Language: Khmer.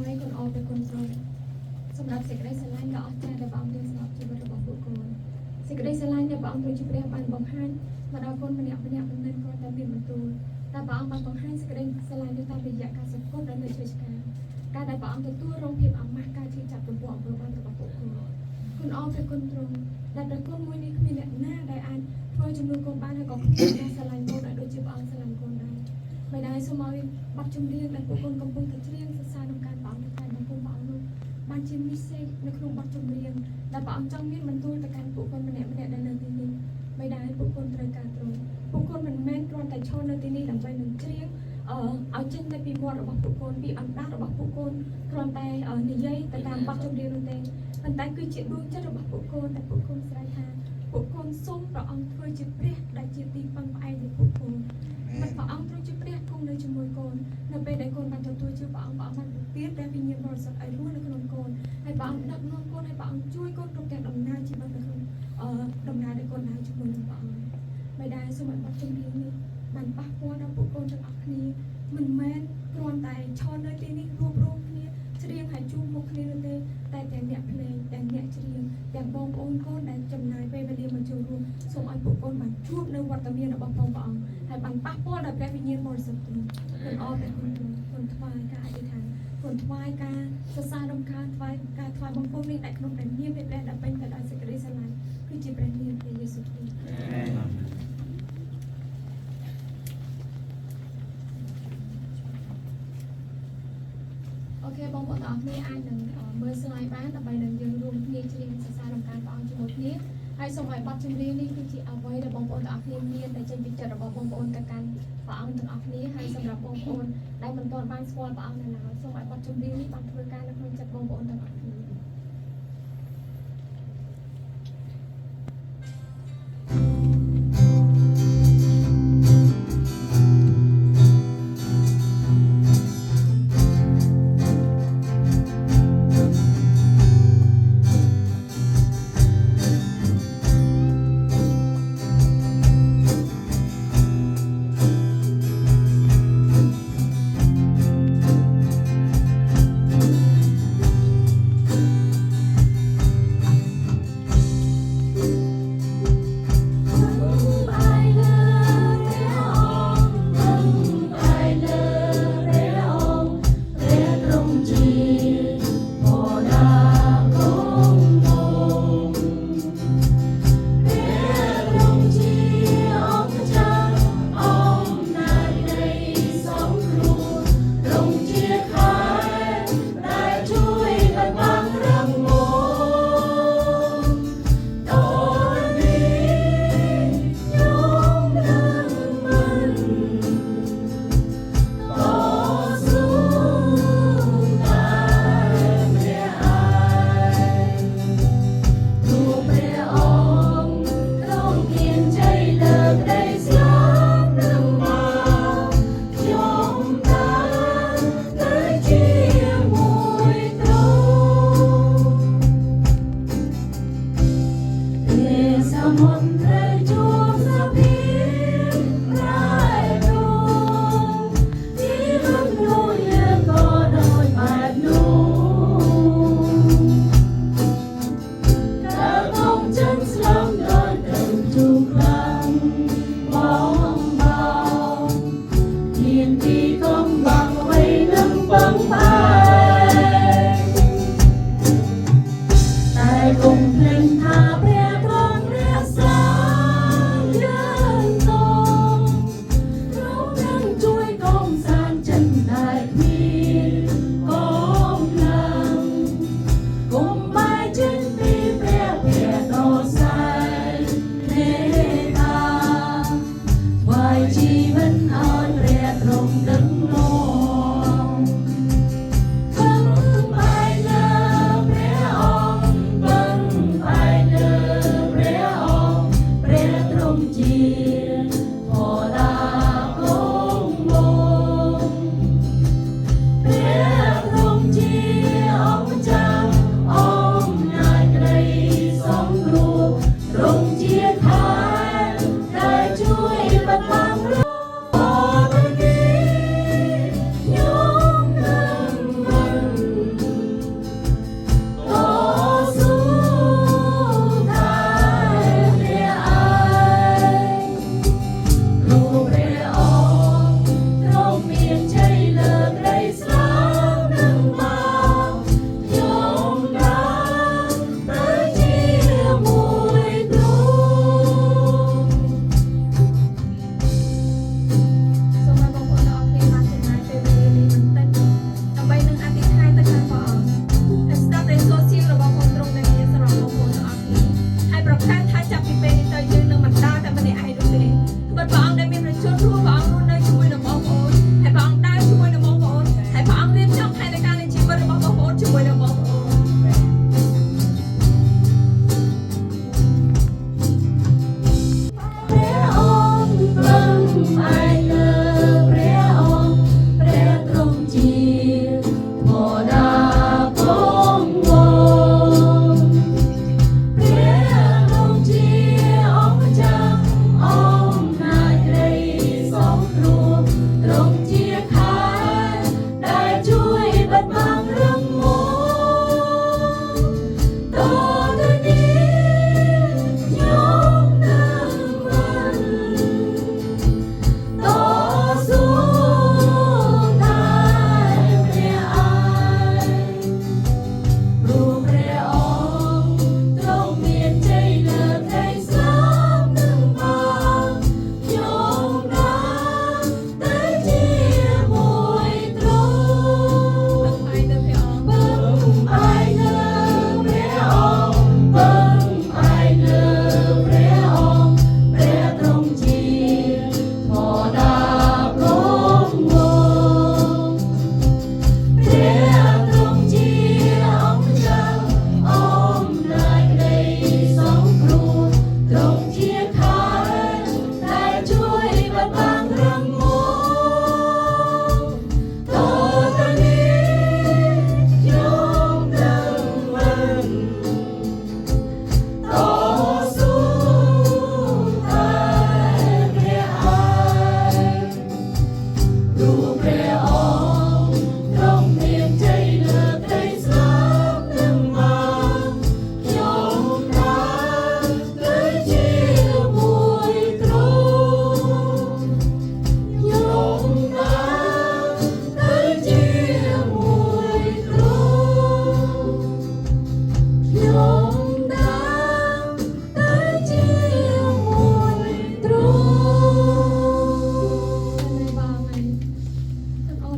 ឲ្យកូនអរទៅគុណទ្រង់សម្រាប់សេចក្តីស្រឡាញ់ដ៏អស្ចារ្យដែលព្រះអង្គមានសម្រាប់ជីវិតរបស់ពួកកូនសេចក្តីស្រឡាញ់ដែលព្រះអង្គទ្រង់ជាព្រះបានបង្ហាញមកដល់កូនម្នាក់មិនមែនគ្រាន់តែមានបន្ទូលតែព្រះអង្គបានបង្ហាញសេចក្តីស្រឡាញ់នេះតាមរយៈការសង្កត់ដល់នៅឆ្វេងឆ្កាងការដែលព្រះអង្គទទួលរងភាពអាម៉ាស់ការជឿចាប់ចំពោះអំពើបាបរបស់ពួកកូនគុណអរព្រះគុណទ្រង់ដែលព្រះគុណមួយនេះគ្មានអ្នកណាដែលអាចធ្វើជំនួសកូនបានហើយក៏គ្មានអ្នកស្រឡាញ់កូនដូចជាព្រះអង្គស្រឡាញ់កូនដែរមិនដែរសូមឲ្យបទចម្រៀងដែលពួកកូនកំពុងតែច្រៀងសរសើរក្នុងការព្រះអង្គតែបង្គំព្រះអង្គនោះបានជាមីសេចនៅក្នុងបទចម្រៀងដែលព្រះអង្គចង់មានបន្ទូលទៅកាន់ពួកកូនម្នាក់ៗដែលនៅទីនេះមិនដែរពួកកូនត្រូវការទ្រង់ពួកកូនមិនមែនគ្រាន់តែឈរនៅទីនេះដើម្បីនឹងច្រៀងឲ្យចេញទៅពីមាត់របស់ពួកកូនពីអណ្ដាតរបស់ពួកកូនគ្រាន់តែនិយាយទៅតាមបទចម្រៀងនោះទេប៉ុន្តែគឺជាដួងចិត្តរបស់ពួកកូនដែលពួកកូនស្រែកថាពួកកូនសូមព្រះអង្គធ្វើជាព្រះដែលជាទីពឹងផ្អែកនៃពួកកូនមិនព្រះអង្គទ្រង់ជាព្រះគង់នៅជាមួយកូននៅពេលដែលកូនបានទទួលជឿព្រះអង្គបានពៀនព្រះវិញ្ញាណបរិសុទ្ធឲ្យរស់នៅក្នុងកូនហើយព្រះអង្គដឹកនាំកូនហើយព្រះអង្គជួយកូនគ្រប់ទាំងដំណើរជីវិតនៅក្នុងដំណើរដែលកូនដើរជាមួយនឹងព្រះអង្គមិនដែរសូមឲ្យបទចម្រៀងនេះបានប៉ះពាល់ដល់ពួកកូនទាំងអស់គ្នាមិនមែនគ្រាន់តែឈរនៅទីនេះរួបរวมគ្នាច្រៀងហើយជួបមុខគ្នានោះទេតែទាំងអ្នកភ្លេងទាំងអ្នកច្រៀងទាំងបងប្អូនកូនដែលចំណាយពេលវេលាមកចូលរួមសូមឲ្យពួកកូនបានជួបនៅវត្តមានរបស់ព្រះអង្គហើយបានប៉ះពាល់ដល់ព្រះវិញ្ញាណបរិសុទ្ធគុណអរព្រះគុណគុណថ្វាយការអធិដ្ឋានគុណថ្វាយការសរសើរដំណើរថ្វាយការថ្វាយបង្គំនេះតែក្នុងព្រះនាមព្រះដែលពេញទៅដោយសេចក្តីស្រឡាញ់គឺជាព្រះនាមព្រះយេស៊ូវគ្រីស្ទអូខេបងប្អូនទាំងអស់គ្នាអាចនឹងមើល slide បានដើម្បីនឹងយើងរួមគ្នាច្រៀងសរសើរដំណើរព្រះអង្គជាមួយគ្នាហើយសូមឲ្យបទចម្រៀងនេះគឺជាអ្វីដែលបងប្អូនទាំងអស់គ្នាមានតែចេញពីចិត្តរបស់បងប្អូនទៅកាន់ព្រះអង្គទាំងអស់គ្នាហើយសម្រាប់បងប្អូនដែលមិនទាន់បានស្គាល់ព្រះអង្គនៅឡើយសូមឲ្យបទចម្រៀងនេះបានធ្វើការនៅក្នុងចិត្តបងប្អូនទាំងអស់គ្នា រ